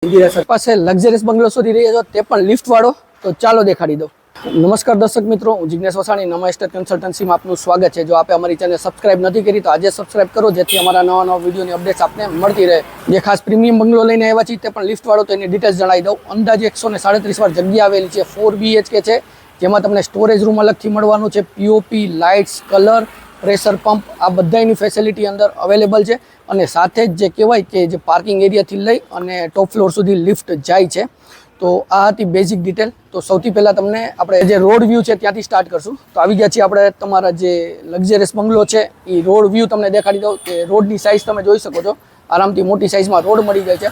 ઇન્દિરા પાસે લક્ઝરિયસ બંગલો શોધી રહ્યા છો, તે પણ લિફ્ટ વાળો. તો ચાલો દેખાડી દઉં. નમસ્કાર દર્શક મિત્રો, હું જિગ્નેશ વસાણી, નમા એસ્ટેટ કન્સલ્ટન્સીમાં આપનું સ્વાગત છે. જો આપે અમારી ચેનલ સબસ્ક્રાઇબ નથી કરી તો આજે સબસ્ક્રાઇબ કરો, જેથી અમારા નવા વિડીયોની અપડેટ્સ આપને મળતી રહે. જે ખાસ પ્રીમિયમ બંગલો લઈને આવ્યા છીએ તે પણ લિફ્ટ વાળો, તો એની ડિટેલ્સ જણાવી દઉં. અંદાજે 137 વાર જગ્યા આવેલી છે. 4 BHK છે, જેમાં તમને સ્ટોરેજ રૂમ અલગથી મળવાનું છે. POP, lights, colour, pressure pump, આ બધાની ફેસિલિટી અંદર અવેલેબલ છે. અને સાથે જ જે કહેવાય કે જે પાર્કિંગ એરિયાથી લઈ અને ટોપ ફ્લોર સુધી લિફ્ટ જાય છે. તો આ હતી બેઝિક ડિટેલ. તો સૌથી પહેલાં તમને આપણે જે રોડ વ્યૂ છે ત્યાંથી સ્ટાર્ટ કરશું. તો આવી ગયા છીએ આપણે તમારા જે લક્ઝરિયસ બંગલો છે એ રોડ વ્યૂ તમને દેખાડી દઉં કે રોડની સાઇઝ તમે જોઈ શકો છો. આરામથી મોટી સાઇઝમાં રોડ મળી જાય છે.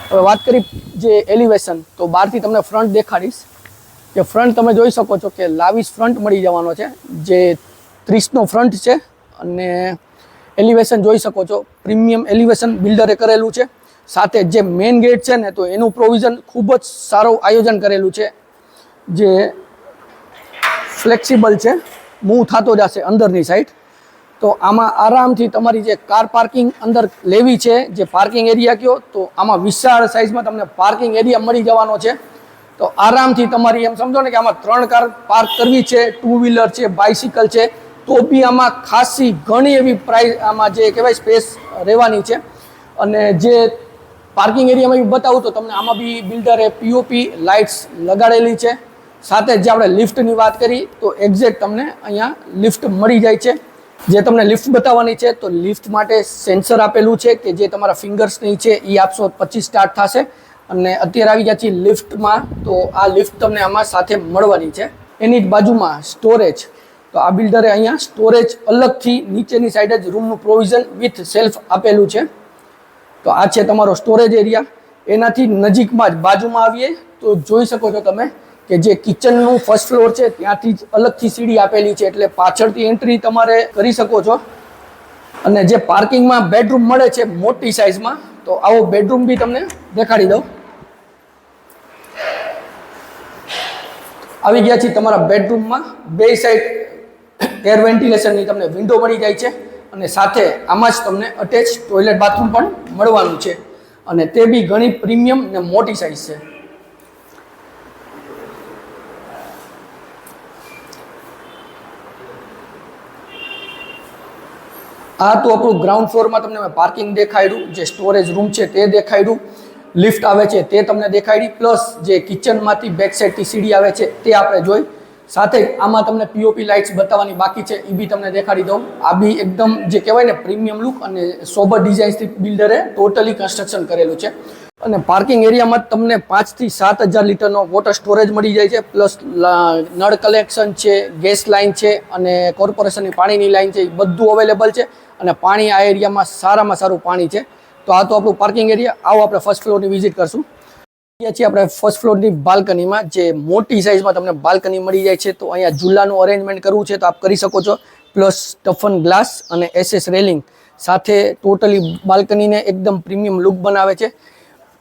હવે વાત કરી જે એલિવેશન, તો બહારથી તમને ફ્રન્ટ દેખાડીશ કે ફ્રન્ટ તમે જોઈ શકો છો કે લાવિશ ફ્રન્ટ મળી જવાનો છે, જે 30નો ફ્રન્ટ છે. અને એલિવેશન જોઈ શકો છો, પ્રીમિયમ એલિવેશન બિલ્ડરે કરેલું છે. સાથે જે મેઇન ગેટ છે ને, તો એનું પ્રોવિઝન ખૂબ જ સારું આયોજન કરેલું છે, જે ફ્લેક્સિબલ છે, મૂવ થતો જશે અંદરની સાઈડ. તો આમાં આરામથી તમારી જે કાર પાર્કિંગ અંદર લેવી છે, જે પાર્કિંગ એરિયા કહો, તો આમાં વિશાળ સાઇઝમાં તમને પાર્કિંગ એરિયા મળી જવાનો છે. તો આરામથી તમારી એમ સમજો ને કે આમાં 3 કાર પાર્ક કરવી છે, 2 વ્હીલર છે, બાઇસિકલ છે, તો બી આમાં ખાસી ઘણી એવી પ્રાઇસ આમાં જે કહેવાય સ્પેસ રહેવાની છે. અને જે પાર્કિંગ એરિયામાં બતાવું તો તમને આમાં બી બિલ્ડરે પીઓપી લાઇટ્સ લગાડેલી છે. સાથે જે આપણે લિફ્ટની વાત કરી તો એક્ઝેક્ટ તમને અહીંયા લિફ્ટ મળી જાય છે. જે તમને લિફ્ટ બતાવવાની છે, તો લિફ્ટ માટે સેન્સર આપેલું છે કે જે તમારા ફિંગર્સની છે એ આપશો 25 સ્ટાર્ટ થશે. અને અત્યારે આવી ગયા છીએ લિફ્ટમાં, તો આ લિફ્ટ તમને આમાં સાથે મળવાની છે. એની જ બાજુમાં સ્ટોરેજ, તો આ બિલ્ડરે અહીંયા સ્ટોરેજ અલગથી નીચેની સાઈડ જ રૂમનું પ્રોવિઝન વિથ સેલ્ફ આપેલું છે. તો આ છે તમારો સ્ટોરેજ એરિયા. એનાથી નજીકમાં જ બાજુમાં આવીએ તો જોઈ શકો છો તમે કે જે કિચનનું ફર્સ્ટ ફ્લોર છે ત્યાંથી જ અલગથી સીડી આપેલી છે, એટલે પાછળથી એન્ટ્રી તમારે કરી શકો છો. અને જે પાર્કિંગમાં બેડરૂમ મળે છે મોટી સાઇઝમાં, તો આવો બેડરૂમ બી તમને દેખાડી દઉં. આવી ગયા છીએ તમારા બેડરૂમમાં. બે સાઈડ એર વેન્ટિલેશનની તમને વિન્ડો મળી જાય છે. અને સાથે આમાં જ તમને અટેચ ટોયલેટ બાથરૂમ પણ મળવાનું છે. અને તે બી ઘણી પ્રીમિયમ ને મોટી સાઇઝ છે. આ તો આપણું ગ્રાઉન્ડ ફ્લોરમાં તમને મેં પાર્કિંગ દેખાડ્યું, જે સ્ટોરેજ રૂમ છે તે દેખાડ્યું, લિફ્ટ આવે છે તે તમને દેખાડી, પ્લસ જે કિચનમાંથી બેક સાઈડથી સીડી આવે છે તે આપણે જોઈ. સાથે જ આમાં તમને પીઓપી લાઇટ્સ બતાવવાની બાકી છે, એ બી તમને દેખાડી દઉં. આ બી એકદમ જે કહેવાય ને પ્રીમિયમ લુક અને સોબર ડિઝાઇન્સથી બિલ્ડરે ટોટલી કન્સ્ટ્રક્શન કરેલું છે. અને પાર્કિંગ એરિયામાં તમને 5 થી 7,000 લીટરનો વોટર સ્ટોરેજ મળી જાય છે. પ્લસ નળ કલેક્શન છે, ગેસ લાઇન છે અને કોર્પોરેશનની પાણીની લાઇન છે, એ બધું અવેલેબલ છે. અને પાણી આ એરિયામાં સારામાં સારું પાણી છે. તો આ તો આપણું પાર્કિંગ એરિયા. આવો આપણે ફર્સ્ટ ફ્લોરની વિઝિટ કરશું. છીએ આપણે ફર્સ્ટ ફ્લોરની બાલ્કનીમાં, જે મોટી સાઇઝમાં તમને બાલ્કની મળી જાય છે. તો અહીંયા ઝૂલાનું અરેન્જમેન્ટ કરવું છે તો આપ કરી શકો છો. પ્લસ ટફન ગ્લાસ અને SS રેલિંગ સાથે ટોટલી બાલ્કનીને એકદમ પ્રીમિયમ લુક બનાવે છે.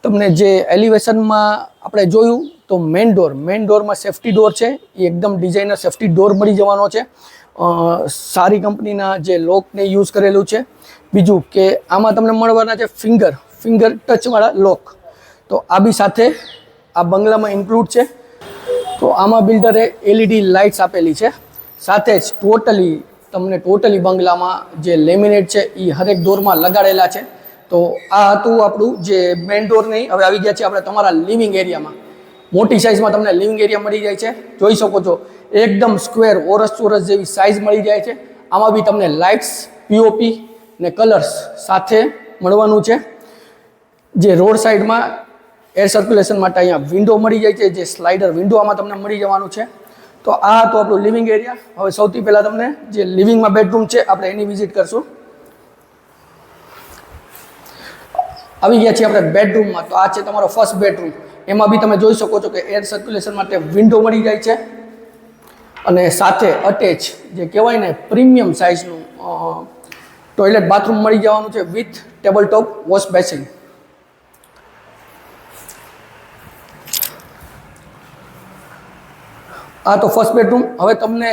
તમને જે એલિવેશનમાં આપણે જોયું તો મેઇન ડોરમાં સેફ્ટી ડોર છે, એ એકદમ ડિઝાઇનર સેફ્ટી ડોર મળી જવાનો છે. સારી કંપનીના જે લોકને યુઝ કરેલું છે. બીજું કે આમાં તમને મળવાના છે ફિંગર ટચવાળા લોક. તો આ બી સાથે આ બંગલામાં ઇન્ક્લુડ છે. તો આમાં બિલ્ડરે LED લાઇટ્સ આપેલી છે. સાથે જ ટોટલી બંગલામાં જે લેમિનેટ છે એ હરેક ડોરમાં લગાડેલા છે. તો આ હતું આપણું જે મેઇન ડોર. નહીં, હવે આવી ગયા છે આપણે તમારા લિવિંગ એરિયામાં. મોટી સાઇઝમાં તમને લિવિંગ એરિયા મળી જાય છે. જોઈ શકો છો એકદમ સ્ક્વેર ચોરસ જેવી સાઇઝ મળી જાય છે. આમાં બી તમને લાઇટ્સ, પીઓપી ને કલર્સ સાથે મળવાનું છે. જે રોડ સાઈડમાં એર સર્ક્યુલેશન માટે અહીંયા વિન્ડો મળી જાય છે, જે સ્લાઇડર વિન્ડો આમાં તમને મળી જવાનું છે. તો આ તો આપણું લિવિંગ એરિયા. હવે સૌથી પહેલાં તમને જે લિવિંગમાં બેડરૂમ છે આપણે એની વિઝિટ કરશું. આવી ગયા છીએ આપણે બેડરૂમમાં. તો આ છે તમારો ફર્સ્ટ બેડરૂમ. એમાં બી તમે જોઈ શકો છો કે એર સર્ક્યુલેશન માટે વિન્ડો મળી જાય છે. અને સાથે અટેચ જે કહેવાય ને પ્રીમિયમ સાઇઝનું ટોયલેટ બાથરૂમ મળી જવાનું છે with table top wash basin. આ તો ફર્સ્ટ બેડરૂમ. હવે તમને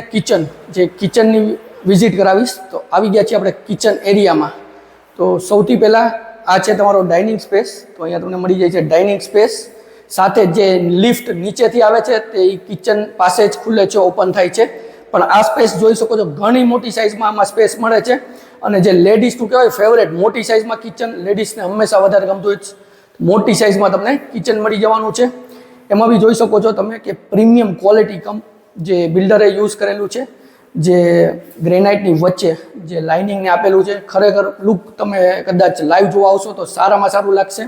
જે કિચનની વિઝિટ કરાવીશ. તો આવી ગયા છીએ આપણે કિચન એરિયામાં. તો સૌથી પહેલાં આ છે તમારો ડાઇનિંગ સ્પેસ. તો અહીંયા તમને મળી જાય છે ડાઇનિંગ સ્પેસ, સાથે જે લિફ્ટ નીચેથી આવે છે તે કિચન પાસે જ ખુલે છે, ઓપન થાય છે. પણ આ સ્પેસ જોઈ શકો છો, ઘણી મોટી સાઇઝમાં આમાં સ્પેસ મળે છે. અને જે લેડીઝનું કહેવાય ફેવરેટ, મોટી સાઇઝમાં કિચન લેડીઝને હંમેશા વધારે ગમતું હોય છે. મોટી સાઇઝમાં તમને કિચન મળી જવાનું છે. એમાં બી જોઈ શકો છો તમે કે પ્રીમિયમ ક્વોલિટી જે બિલ્ડરે યુઝ કરેલું છે, જે ગ્રેનાઇટની વચ્ચે જે લાઇનિંગને આપેલું છે, ખરેખર લુક તમે કદાચ લાઈવ જોવા આવશો તો સારામાં સારું લાગશે.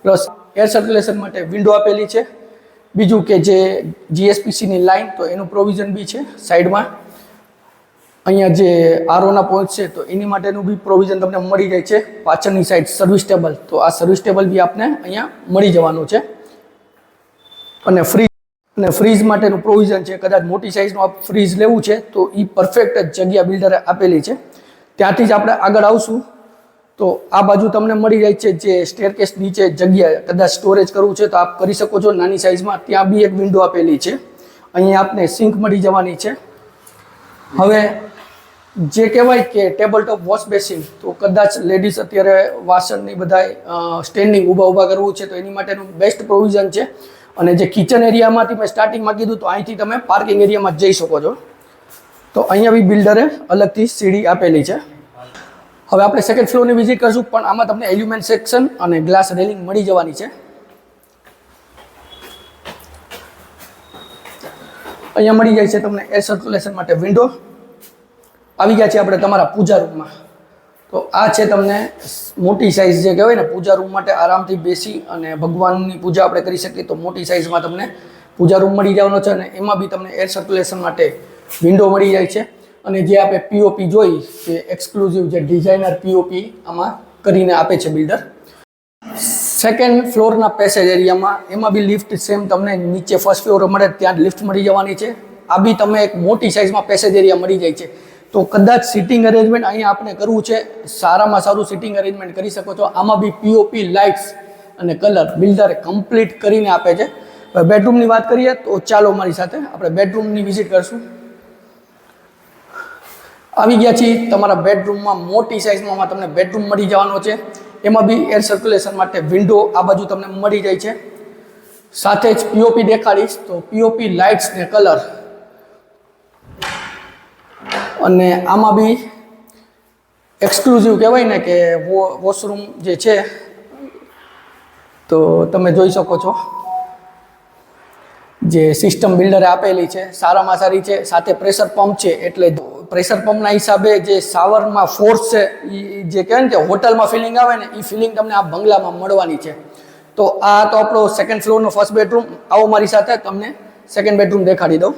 પ્લસ એર સર્ક્યુલેશન માટે વિન્ડો આપેલી છે. બીજું કે જે જીએસપીસીની લાઇન, તો એનું પ્રોવિઝન બી છે સાઈડમાં. અહીંયા જે આરઓના પોઈન્ટ છે તો એની માટેનું બી પ્રોવિઝન તમને મળી જાય છે. પાછળની સાઈડ સર્વિસ ટેબલ, તો આ સર્વિસ ટેબલ બી આપને અહીંયા મળી જવાનું છે. અને ફ્રીજ માટેનું પ્રોવિઝન છે. કદાચ મોટી સાઇઝનું ફ્રીજ લેવું છે તો એ પરફેક્ટ જગ્યા બિલ્ડરે આપેલી છે. ત્યાંથી જ આપણે આગળ આવશું તો આ બાજુ તમને મળી જાય છે જે સ્ટેરકેસ નીચે જગ્યા, કદાચ સ્ટોરેજ કરવું છે તો આપ કરી શકો છો નાની સાઇઝમાં. ત્યાં બી એક વિન્ડો આપેલી છે. અહીંયા આપને સિંક મળી જવાની છે. હવે જે કહેવાય કે ટેબલ ટોપ વોશ બેસિન, તો કદાચ લેડીઝ અત્યારે વાસણની બધા સ્ટેન્ડિંગ ઊભા કરવું છે તો એની માટેનું બેસ્ટ પ્રોવિઝન છે. અને જે કિચન એરિયામાંથી મેં સ્ટાર્ટિંગમાં કીધું તો અહીંથી તમે પાર્કિંગ એરિયામાં જઈ શકો છો. તો અહીંયા બી બિલ્ડરે અલગથી સીડી આપેલી છે. હવે આપણે સેકન્ડ ફ્લોરની વિઝિટ કરશું, પણ આમાં તમને એલ્યુમિનિયમ સેક્શન અને ગ્લાસ રેલિંગ મળી જવાની છે. અહીંયા મળી જાય છે તમને એર સર્ક્યુલેશન માટે વિન્ડો. આવી ગયા છે આપણે તમારા પૂજા રૂમમાં. તો આ છે તમને મોટી સાઇઝ જે કહેવાય ને, પૂજા રૂમ માટે આરામથી બેસી અને ભગવાનની પૂજા આપણે કરી શકીએ. તો મોટી સાઇઝમાં તમને પૂજા રૂમ મળી જવાનો છે. અને એમાં બી તમને એર સર્ક્યુલેશન માટે વિન્ડો મળી જાય છે. અને જે આપણે પીઓપી જોઈ કે એક્સક્લુઝિવ જે ડિઝાઇનર પીઓપી આમાં કરીને આપે છે બિલ્ડર. સેકન્ડ ફ્લોરના પેસેજ એરિયામાં એમાં બી લિફ્ટ સેમ તમને નીચે ફર્સ્ટ ફ્લોર મળે ત્યાં લિફ્ટ મળી જવાની છે. આ બી તમે એક મોટી સાઇઝમાં પેસેજ એરિયા મળી જાય છે. તો કદાચ સિટિંગ અરેન્જમેન્ટ અહીંયા આપણે કરવું છે, સારામાં સારું સિટિંગ અરેન્જમેન્ટ કરી શકો છો. આમાં બી પીઓપી લાઇટ્સ અને કલર બિલ્ડરે કમ્પ્લીટ કરીને આપે છે. બેડરૂમની વાત કરીએ તો ચાલો મારી સાથે આપણે બેડરૂમની વિઝિટ કરશું. આવી ગયા છીએ તમારા બેડરૂમમાં. મોટી સાઇઝમાં તમને બેડરૂમ મળી જવાનો છે. એમાં બી એર સર્ક્યુલેશન માટે વિન્ડો આ બાજુ તમને મળી જાય છે. સાથે જ પીઓપી દેખાડીશ તો પીઓપી લાઇટ્સ ને કલર. અને આમાં બી એક્સક્લુઝિવ કહેવાય ને કે વોશરૂમ જે છે તો તમે જોઈ શકો છો જે સિસ્ટમ બિલ્ડરે આપેલી છે સારામાં સારી છે. સાથે પ્રેશર પંપ છે, એટલે પ્રેશર પંપના હિસાબે જે શાવરમાં ફોર્સ છે એ જે કહેવાય ને કે હોટલમાં ફિલિંગ આવે ને એ ફિલિંગ તમને આ બંગલામાં મળવાની છે. તો આ તો આપણો સેકન્ડ ફ્લોરનો ફર્સ્ટ બેડરૂમ. આવો મારી સાથે તમને સેકન્ડ બેડરૂમ દેખાડી દઉં.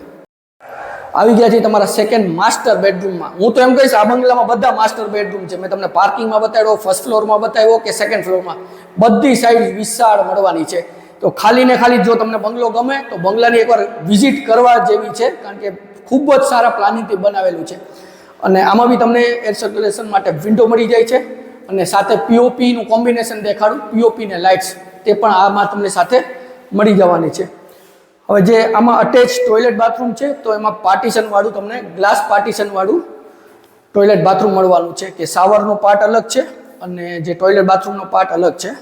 આવી ગયા છે તમારા સેકન્ડ માસ્ટર બેડરૂમમાં. હું તો એમ કહીશ આ બંગલામાં બધા માસ્ટર બેડરૂમ છે. મેં તમને પાર્કિંગમાં બતાવ્યો, ફર્સ્ટ ફ્લોરમાં બતાવ્યો કે સેકન્ડ ફ્લોરમાં, બધી સાઈડ વિશાળ મળવાની છે. તો ખાલી ને ખાલી જો તમને બંગલો ગમે તો બંગલાની એકવાર વિઝિટ કરવા જેવી છે, કારણ કે ખૂબ જ સારા પ્લાનિંગથી બનાવેલું છે. અને આમાં બી તમને એર સર્ક્યુલેશન માટે વિન્ડો મળી જાય છે. અને સાથે પીઓપીનું કોમ્બિનેશન દેખાડું, પીઓપી ને લાઇટ્સ, તે પણ આમાં તમને સાથે મળી જવાની છે. હવે જે આમાં અટેચ ટોયલેટ બાથરૂમ છે તો એમાં પાર્ટીશનવાળું તમને ગ્લાસ પાર્ટીશનવાળું ટોયલેટ બાથરૂમ મળવાનું છે, કે શાવરનો પાર્ટ અલગ છે અને જે ટોયલેટ બાથરૂમનો પાર્ટ અલગ છે.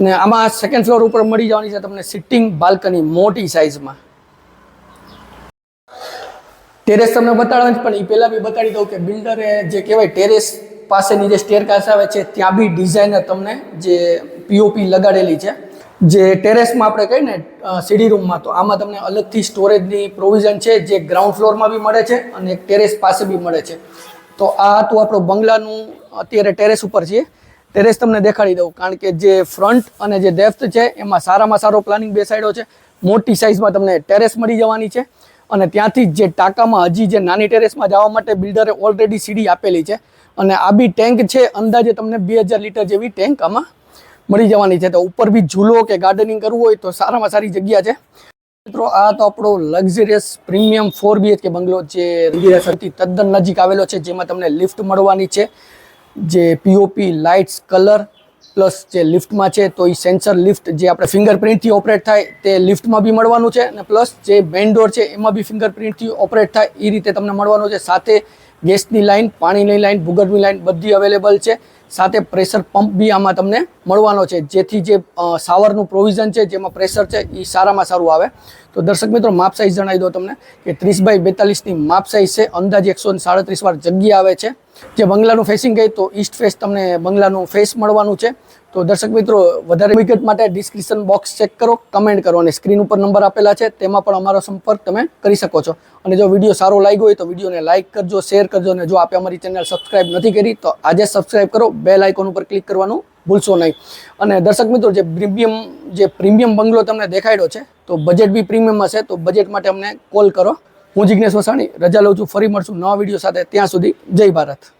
ને આમાં સેકન્ડ ફ્લોર ઉપર મળી જવાની છે તમને સિટિંગ બાલ્કની મોટી સાઇઝમાં. ટેરેસ તમને બતાડવાની, પણ એ પહેલાં બી બતાડી દઉં કે બિલ્ડરે જે કહેવાય ટેરેસ પાસેની જે સ્ટેરકેસ આવે છે ત્યાં બી ડિઝાઇનર તમને જે પીઓપી લગાડેલી છે. જે ટેરેસમાં આપણે કહીએ ને સીડી રૂમમાં, તો આમાં તમને અલગથી સ્ટોરેજની પ્રોવિઝન છે જે ગ્રાઉન્ડ ફ્લોરમાં બી મળે છે અને ટેરેસ પાસે બી મળે છે. તો આ હતું આપણો બંગલાનું અત્યારે ટેરેસ ઉપર છીએ. ટેરેસ તમને દેખાડી દઉં, કારણ કે જે ફ્રન્ટ અને જે ડેપ્થ છે એમાં સારામાં સારો પ્લાનિંગ બેસાડ્યો છે. મોટી સાઇઝમાં તમને ટેરેસ મળી જવાની છે. અને ત્યાંથી જે ટાંકામાં હજી જે નાની ટેરેસમાં જવા માટે બિલ્ડરે ઓલરેડી સીડી આપેલી છે. અને આ બી ટેન્ક છે, અંદાજે તમને 2000 લીટર જેવી ટેન્ક આમાં મળી જવાની છે. તો ઉપર બી ઝૂલો કે ગાર્ડનિંગ કરવું હોય તો સારામાં સારી જગ્યા છે. મિત્રો આ તો આપણો લક્ઝરિયસ પ્રીમિયમ 4 BHK બંગલો જે રંગીરાસરથી તદ્દન નજીક આવેલો છે, જેમાં તમને લિફ્ટ મળવાની છે, જે પીઓપી લાઇટ્સ કલર પ્લસ જે લિફ્ટમાં છે તો એ સેન્સર લિફ્ટ જે આપણે ફિંગરપ્રિન્ટથી ઓપરેટ થાય તે લિફ્ટમાં બી મળવાનું છે, અને પ્લસ જે મેઇન ડોર છે એમાં બી ફિંગરપ્રિન્ટથી ઓપરેટ થાય એ રીતે તમને મળવાનું છે. સાથે ગેસની લાઇન, પાણીની લાઇન, ભૂગર્ભની લાઇન બધી અવેલેબલ છે. સાથે પ્રેશર પંપ બી આમાં તમને મળવાનો છે, જેથી જે શાવરનું પ્રોવિઝન છે જેમાં પ્રેશર છે એ સારામાં સારું આવે. તો દર્શક મિત્રો, માપ સાઇઝ જણાવી દો તમને કે 30x42ની માપ સાઇઝ છે. અંદાજે 137 વાર જગ્યા આવે છે. જે બંગલાનું ફેસિંગ ગઈ તો ઈસ્ટ ફેસ તમને બંગલાનું ફેસ મળવાનું છે. તો દર્શક મિત્રો, વધારે વિગત માટે ડિસ્ક્રિપ્શન બોક્સ ચેક કરો, કમેન્ટ કરો, અને સ્ક્રીન ઉપર નંબર આપેલા છે તેમાં પણ અમારો સંપર્ક તમે કરી શકો છો. અને જો વિડીયો સારો લાગ્યો હોય તો વિડીયોને લાઇક કરજો, શેર કરજો, અને જો આપે અમારી ચેનલ સબસ્ક્રાઇબ નથી કરી તો આજે સબસ્ક્રાઇબ કરો, બેલ આઇકોન ઉપર ક્લિક કરવાનું ભૂલશો નહીં. અને દર્શક મિત્રો, જે પ્રીમિયમ બંગલો તમને દેખાડ્યો છે તો બજેટ બી પ્રીમિયમ હશે, તો બજેટ માટે અમને કોલ કરો. હું જિગ્નેશ વસાણી રજા લઉં છું. ફરી મળશું નવા વિડીયો સાથે. ત્યાં સુધી જય ભારત.